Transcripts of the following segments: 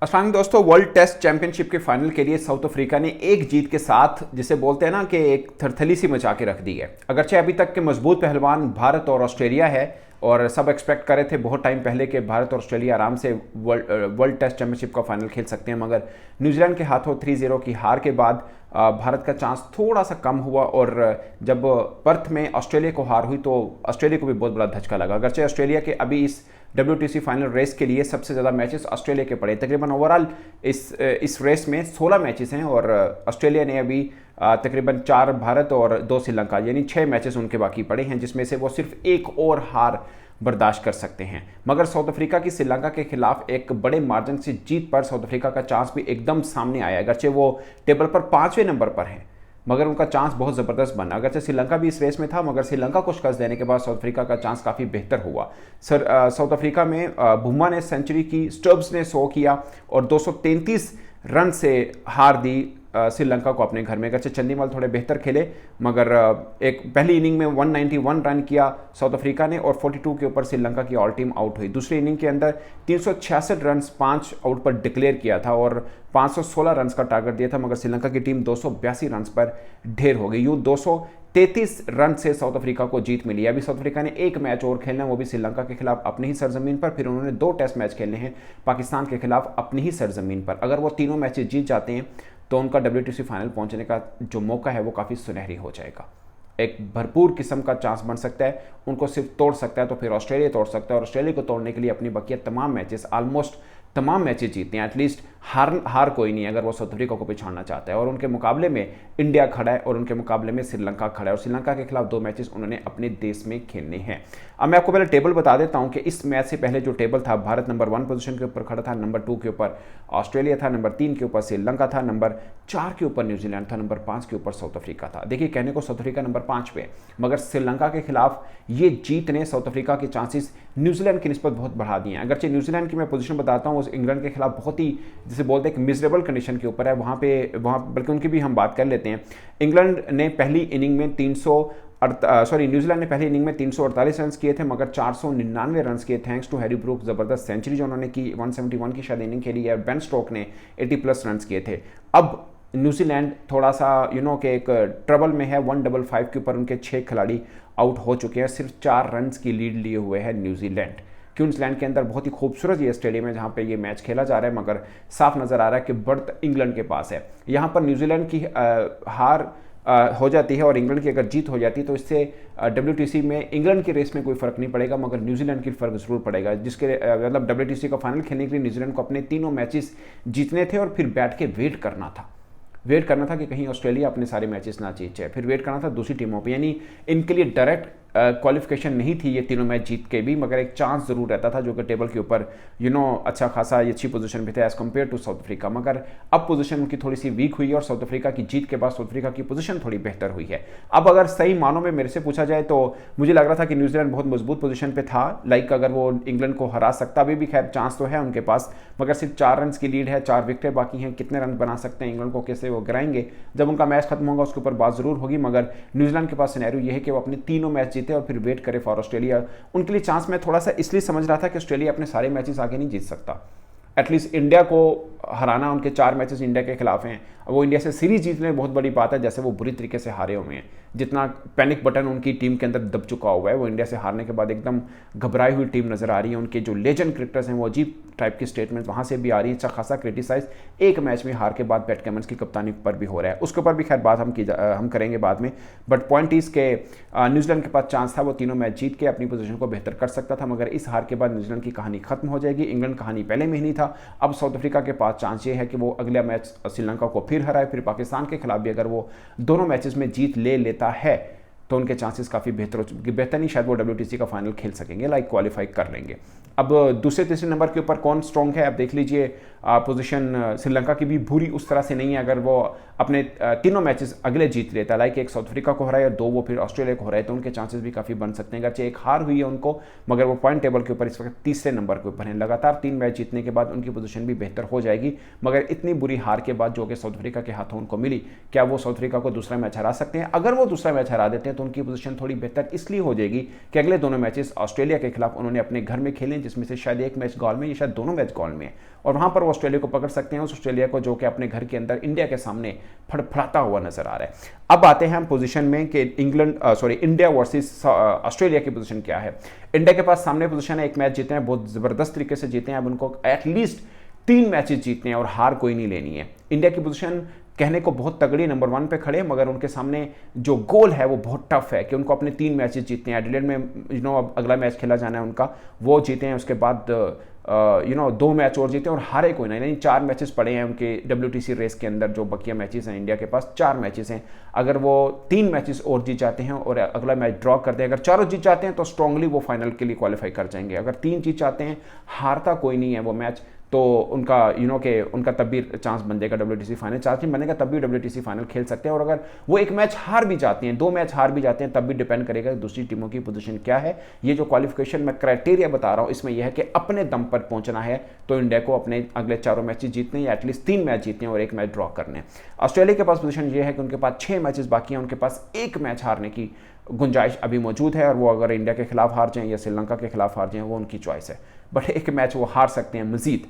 अस्सलाम वालेकुम दोस्तों, वर्ल्ड टेस्ट चैंपियनशिप के फाइनल के लिए साउथ अफ्रीका ने एक जीत के साथ जिसे बोलते हैं ना कि एक थरथली सी मचा के रख दी है। अगरचे अभी तक के मजबूत पहलवान भारत और ऑस्ट्रेलिया है और सब एक्सपेक्ट कर रहे थे बहुत टाइम पहले कि भारत और ऑस्ट्रेलिया आराम से वर्ल्ड टेस्ट चैंपियनशिप का फाइनल खेल सकते हैं, मगर न्यूजीलैंड के हाथों 3-0 की हार के बाद भारत का चांस थोड़ा सा कम हुआ और जब पर्थ में ऑस्ट्रेलिया को हार हुई तो ऑस्ट्रेलिया को भी बहुत बड़ा धचका लगा। अगरचे ऑस्ट्रेलिया के अभी इस WTC फाइनल रेस के लिए सबसे ज़्यादा मैचेस ऑस्ट्रेलिया के पड़े, तकरीबन ओवरऑल इस रेस में 16 मैचेस हैं और ऑस्ट्रेलिया ने अभी तकरीबन 4 भारत और 2 श्रीलंका यानी 6 मैचेस उनके बाकी पड़े हैं, जिसमें से वो सिर्फ एक और हार बर्दाश्त कर सकते हैं। मगर साउथ अफ्रीका की श्रीलंका के खिलाफ एक बड़े मार्जिन से जीत पर साउथ अफ्रीका का चांस भी एकदम सामने आया। अगरचे वो टेबल पर 5वें नंबर पर है मगर उनका चांस बहुत ज़बरदस्त बना। अगरचे श्रीलंका भी इस रेस में था मगर श्रीलंका को शिकस्त देने के बाद साउथ अफ्रीका का चांस काफ़ी बेहतर हुआ। साउथ अफ्रीका में बुम्मा ने सेंचुरी की, स्टब्स ने 100 किया और 233 रन से हार दी श्रीलंका को अपने घर में। अगरचे चंदीमल थोड़े बेहतर खेले मगर एक पहली इनिंग में 191 रन किया साउथ अफ्रीका ने और 42 के ऊपर श्रीलंका की ऑल टीम आउट हुई। दूसरी इनिंग के अंदर 366 रन 5 आउट पर डिक्लेयर किया था और 516 रन का टारगेट दिया था मगर श्रीलंका की टीम 282 रन पर ढेर हो गई। यूँ 233 रन से साउथ अफ्रीका को जीत मिली। अभी साउथ अफ्रीका ने एक मैच और खेलना है, वो भी श्रीलंका के खिलाफ अपनी ही सरजमीन पर। फिर उन्होंने 2 टेस्ट मैच खेलने हैं पाकिस्तान के खिलाफ अपनी ही सरजमीन पर। अगर वो तीनों मैचेस जीत जाते हैं तो उनका WTC फाइनल पहुंचने का जो मौका है वो काफ़ी सुनहरी हो जाएगा। एक भरपूर किस्म का चांस बन सकता है, उनको सिर्फ तोड़ सकता है तो फिर ऑस्ट्रेलिया तोड़ सकता है और ऑस्ट्रेलिया को तोड़ने के लिए अपनी बकिया तमाम मैचेस ऑलमोस्ट तमाम मैचेस जीतते हैं। एटलीस्ट हार कोई नहीं अगर वो साउथ अफ्रीका को पिछाड़ना चाहता है। और उनके मुकाबले में इंडिया खड़ा है और उनके मुकाबले में श्रीलंका खड़ा है और श्रीलंका के खिलाफ 2 मैचेस उन्होंने अपने देश में खेलने हैं। अब मैं आपको पहले टेबल बता देता हूं कि इस मैच से पहले जो टेबल था, भारत नंबर 1 पोजीशन के ऊपर खड़ा था, नंबर 2 के ऊपर ऑस्ट्रेलिया था, नंबर 3 के ऊपर श्रीलंका था, नंबर 4 के ऊपर न्यूजीलैंड था, नंबर 5 के ऊपर साउथ अफ्रीका था। देखिए, कहने को साउथ अफ्रीका नंबर 5 पे, मगर श्रीलंका के खिलाफ ये जीत ने साउथ अफ्रीका के चांसेस न्यूजीलैंड की निस्बत बहुत बढ़ा दिए हैं। अगरचे न्यूजीलैंड की मैं पोजीशन बताता हूँ, इंग्लैंड के खिलाफ बहुत ही जिसे बोलते हैं कि मिजरेबल कंडीशन के ऊपर है, वहाँ बल्कि उनकी भी हम बात कर लेते हैं। इंग्लैंड ने पहली इनिंग में न्यूजीलैंड ने पहली इनिंग में 348 रन किए थे मगर 499 रन किए थैंक्स टू हैरी ब्रूक। ज़बरदस्त सेंचुरी जो उन्होंने की, 171 की शायद इनिंग खेली है। बेन स्टोक ने 80+ रन किए थे। अब न्यूजीलैंड थोड़ा सा कि एक ट्रबल में है, 155 के ऊपर उनके 6 खिलाड़ी आउट हो चुके हैं। सिर्फ 4 रन की लीड लिए हुए है न्यूजीलैंड। क्वींसलैंड के अंदर बहुत ही खूबसूरत ये स्टेडियम है जहाँ पे ये मैच खेला जा रहा है मगर साफ नज़र आ रहा है कि बर्थ इंग्लैंड के पास है। यहाँ पर न्यूजीलैंड की हार हो जाती है और इंग्लैंड की अगर जीत हो जाती है तो इससे WTC में इंग्लैंड की रेस में कोई फ़र्क नहीं पड़ेगा मगर न्यूजीलैंड की फ़र्क ज़रूर पड़ेगा, जिसके मतलब WTC का फाइनल खेलने के लिए न्यूजीलैंड को अपने तीनों मैचेस जीतने थे और फिर बैठ के वेट करना था कि कहीं ऑस्ट्रेलिया अपने सारे मैचेस ना जीत जाए। फिर वेट करना था दूसरी टीमों पे, यानी इनके लिए डायरेक्ट क्वालिफिकेशन नहीं थी ये तीनों मैच जीत के भी, मगर एक चांस ज़रूर रहता था जो कि टेबल के ऊपर अच्छा खासा अच्छी पोजीशन पे थे as compared to South Africa. मगर अब पोजीशन उनकी थोड़ी सी वीक हुई है और साउथ अफ्रीका की जीत के बाद साउथ अफ्रीका की पोजीशन थोड़ी बेहतर हुई है। अब अगर सही मानों में मेरे से पूछा जाए तो मुझे लग रहा था कि न्यूजीलैंड बहुत मजबूत पोजीशन पे था, अगर वो इंग्लैंड को हरा सकता। अभी भी खैर चांस तो है उनके पास मगर सिर्फ 4 रन की लीड है, 4 विकेटें बाकी हैं। कितने रन बना सकते हैं इंग्लैंड को, कैसे वो गिराएंगे, जब उनका मैच खत्म होगा उसके ऊपर बात जरूर होगी। मगर न्यूजीलैंड के पास सिनेरियो ये है कि वो अपने तीनों मैच जीते और फिर वेट करे फॉर ऑस्ट्रेलिया। उनके लिए चांस मैं थोड़ा सा इसलिए समझ रहा था कि ऑस्ट्रेलिया अपने सारे मैचेस आगे नहीं जीत सकता। एटलीस्ट इंडिया को हराना, उनके 4 मैचेस इंडिया के खिलाफ हैं, वो इंडिया से सीरीज जीतने बहुत बड़ी बात है, जैसे वो बुरी तरीके से हारे हुए हैं। जितना पैनिक बटन उनकी टीम के अंदर दब चुका हुआ है, वो इंडिया से हारने के बाद एकदम घबराई हुई टीम नजर आ रही है। उनके जो लेजेंड क्रिकेटर्स हैं वो अजीब टाइप की स्टेटमेंट वहाँ से भी आ रही है। अच्छा खासा क्रिटिसाइज एक मैच में हार के बाद पैट कमिंस की कप्तानी पर भी हो रहा है, उसके ऊपर भी खैर बात हम करेंगे बाद में। बट पॉइंट इज के न्यूजीलैंड के पास चांस था, वो तीनों मैच जीत के अपनी पोजीशन को बेहतर कर सकता था मगर इस हार के बाद न्यूजीलैंड की कहानी खत्म हो जाएगी। इंग्लैंड कहानी पहले में ही नहीं था। अब साउथ अफ्रीका के पास चांस ये है कि वो अगला मैच श्रीलंका को फिर हराए, फिर पाकिस्तान के खिलाफ भी अगर वो दोनों मैचेस में जीत ले लेता है तो उनके चांसेस काफ़ी बेहतर नहीं, शायद वो WTC का फाइनल खेल सकेंगे, क्वालिफाई कर लेंगे। अब दूसरे तीसरे नंबर के ऊपर कौन स्ट्रॉन्ग है, अब देख लीजिए। पोजीशन श्रीलंका की भी बुरी उस तरह से नहीं है। अगर वो अपने तीनों मैचेस अगले जीत लेता है, एक साउथ अफ्रीका को हराए और 2 वो फिर ऑस्ट्रेलिया को हराए, तो उनके चांसेस भी काफ़ी बन सकते हैं। अगरचे एक हार हुई है उनको मगर वो पॉइंट टेबल के ऊपर इस वक्त तीसरे नंबर के ऊपर है। लगातार 3 मैच जीतने के बाद उनकी पोजीशन भी बेहतर हो जाएगी मगर इतनी बुरी हार के बाद जो कि साउथ अफ्रीका के हाथों उनको मिली, क्या वो साउथ अफ्रीका को दूसरा मैच हरा सकते हैं? अगर वो दूसरा मैच हरा देते हैं तो उनकी पोजीशन थोड़ी बेहतर इसलिए हो जाएगी कि अगले दोनों मैचेस ऑस्ट्रेलिया के खिलाफ उन्होंने अपने घर में खेले, जिसमें से शायद एक मैच गॉल में, या शायद दोनों मैच गॉल में है और वहां पर वो ऑस्ट्रेलिया को पकड़ सकते हैं, उस ऑस्ट्रेलिया को जो कि अपने घर के अंदर इंडिया के सामने फड़फड़ाता हुआ नजर आ रहा है। अब आते हैं हम पोजीशन में कि इंडिया वर्सेस ऑस्ट्रेलिया की पोजीशन क्या है। इंडिया के पास सामने पोजीशन है, एक मैच जीते हैं, बहुत जबरदस्त तरीके से जीते हैं। अब उनको एटलीस्ट 3 मैचेस जीतने हैं और हार कोई नहीं लेनी है। इंडिया की पोजीशन कहने को बहुत तगड़ी, नंबर 1 पे खड़े, मगर उनके सामने जो गोल है वो बहुत टफ है कि उनको अपने 3 मैचेस जीतने हैं। एडिलेड में अब अगला मैच खेला जाना है उनका, वो जीते हैं, उसके बाद 2 मैच और जीते हैं और हारे कोई नहीं। 4 मैचेस पड़े हैं उनके WTC रेस के अंदर, जो बकिया मैचेस हैं इंडिया के पास 4 मैचेस हैं। अगर वो 3 मैचेस और जीत जाते हैं और अगला मैच ड्रॉ करते हैं, अगर चारों जीत जाते हैं तो स्ट्रांगली वो फाइनल के लिए क्वालिफाई कर जाएंगे। अगर 3 जीत जाते हैं, हारता कोई नहीं है वो मैच, तो उनका उनका तब भी चांस बन जाएगा WTC फाइनल। चांस नहीं बनेगा तब भी WTC फाइनल खेल सकते हैं। और अगर वो एक मैच हार भी जाते हैं, 2 मैच हार भी जाते हैं, तब भी डिपेंड करेगा दूसरी टीमों की पोजीशन क्या है। ये जो क्वालिफिकेशन मैं क्राइटेरिया बता रहा हूं, इसमें यह है कि अपने दम पर पहुंचना है, तो इंडिया को अपने अगले 4 मैचेस जीतने या एटलीस्ट 3 मैच जीतने और 1 मैच ड्रॉ करने। ऑस्ट्रेलिया के पास पोजीशन ये है कि उनके पास 6 मैचेस बाकी हैं, उनके पास 1 मैच हारने की गुंजाइश अभी मौजूद है, और वो अगर इंडिया के खिलाफ हार जाएं या श्रीलंका के खिलाफ हार जाएं वो उनकी चॉइस है। बट 1 मैच वो हार सकते हैं मजीद,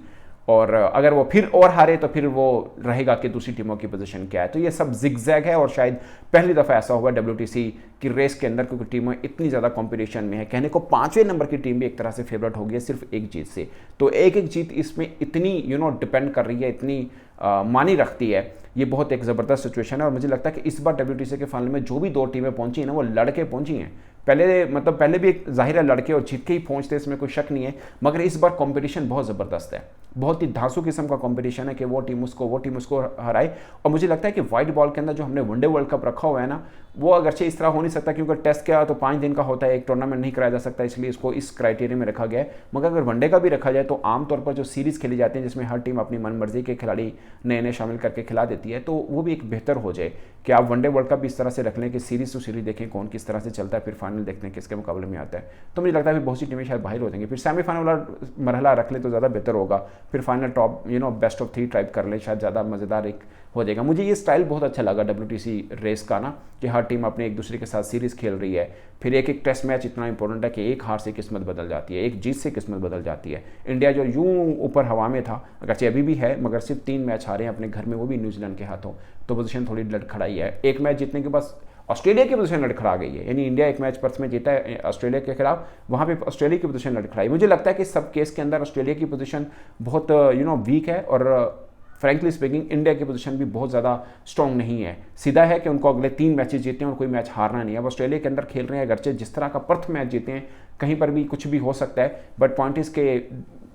और अगर वो फिर और हारे तो फिर वो रहेगा कि दूसरी टीमों की पोजीशन क्या है। तो ये सब जिगजैग है और शायद पहली दफ़ा ऐसा हुआ WTC की रेस के अंदर, क्योंकि टीमें इतनी ज़्यादा कंपटीशन में है। कहने को 5वें नंबर की टीम भी एक तरह से फेवरेट हो गई है सिर्फ 1 जीत से। तो एक जीत इसमें इतनी डिपेंड कर रही है, इतनी मानी रखती है। ये बहुत एक ज़बरदस्त सिचुएशन है और मुझे लगता है कि इस बार WTC के फाइनल में जो भी 2 टीमें पहुंची हैं ना, वो लड़के पहुंची हैं। पहले भी एक जाहिर है लड़के और जीत के ही पहुंचते, इसमें कोई शक नहीं है, मगर इस बार कंपटीशन बहुत ज़बरदस्त है, बहुत ही धांसू किस्म का कंपटीशन है कि वो टीम उसको हराए। और मुझे लगता है कि वाइट बॉल के अंदर जो हमने वनडे वर्ल्ड कप रखा हुआ है ना, वो अगरचे इस तरह हो नहीं सकता, क्योंकि टेस्ट क्या तो 5 दिन का होता है, एक टूर्नामेंट नहीं कराया जा सकता, इसलिए इसको इस क्राइटेरिया में रखा गया है। मगर अगर वनडे का भी रखा जाए तो आमतौर पर जो सीरीज़ खेली जाती है, जिसमें हर टीम अपनी मनमर्जी के खिलाड़ी नए शामिल करके खिला देती है, तो वो भी एक बेहतर हो जाए कि आप वनडे वर्ल्ड कप भी इस तरह से रख लें कि सीरीज़ टू सीरीज देखें कौन किस तरह से चलता है, फिर फाइनल देखते हैं किसके मुकाबले में आता है। तो मुझे लगता है बहुत सी टीमें शायद बाहर हो जाएंगी, फिर सेमीफाइनल वाला मरहला रख ले तो ज़्यादा बेहतर होगा, फिर final top best of 3 type कर ले, शायद ज़्यादा मज़ेदार एक हो जाएगा। मुझे ये स्टाइल बहुत अच्छा लगा WTC रेस का ना, कि हर टीम अपने एक दूसरे के साथ सीरीज़ खेल रही है, फिर एक टेस्ट मैच इतना इंपॉर्टेंट है कि एक हार से किस्मत बदल जाती है, एक जीत से किस्मत बदल जाती है। इंडिया जो यूं ऊपर हवा में था, अगरचे अभी भी है, मगर सिर्फ 3 मैच हारे हैं अपने घर में, वो भी न्यूजीलैंड के हाथों, तो पोजीशन थोड़ी लड़खड़ाई है। एक मैच जीतने के बाद ऑस्ट्रेलिया की पोजीशन लड़खड़ा गई है, यानी इंडिया एक मैच पर्स में जीता है ऑस्ट्रेलिया के खिलाफ, वहाँ पे ऑस्ट्रेलिया की पोजीशन लड़खड़ाई। मुझे लगता है कि सब केस के अंदर ऑस्ट्रेलिया की पोजीशन बहुत वीक है, और फ्रैंकली स्पीकिंग इंडिया की पोजीशन भी बहुत ज़्यादा स्ट्रॉन्ग नहीं है। सीधा है कि उनको अगले 3 मैचेस जीतने हैं और कोई मैच हारना नहीं है। अब ऑस्ट्रेलिया के अंदर खेल रहे हैं, अगरचे जिस तरह का पर्थ मैच जीते हैं, कहीं पर भी कुछ भी हो सकता है, बट पॉइंट इस के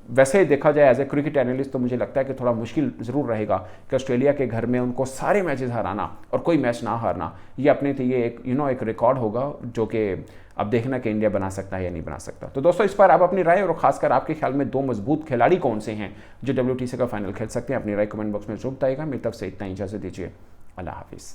वैसे देखा जाए एज ए क्रिकेट एनालिस्ट तो मुझे लगता है कि थोड़ा मुश्किल ज़रूर रहेगा कि ऑस्ट्रेलिया के घर में उनको सारे मैचेस हराना और कोई मैच ना हारना। ये अपने तो ये एक रिकॉर्ड होगा जो कि अब देखना कि इंडिया बना सकता है या नहीं बना सकता। तो दोस्तों, इस पर आप अपनी राय और खासकर आपके ख्याल में 2 मजबूत खिलाड़ी कौन से हैं जो WTC का फाइनल खेल सकते हैं, अपनी राय कमेंट बॉक्स में जरूर बताइएगा। मेरी तरफ से इतना ही, इजाज़त दीजिए, अल्लाह हाफिज़।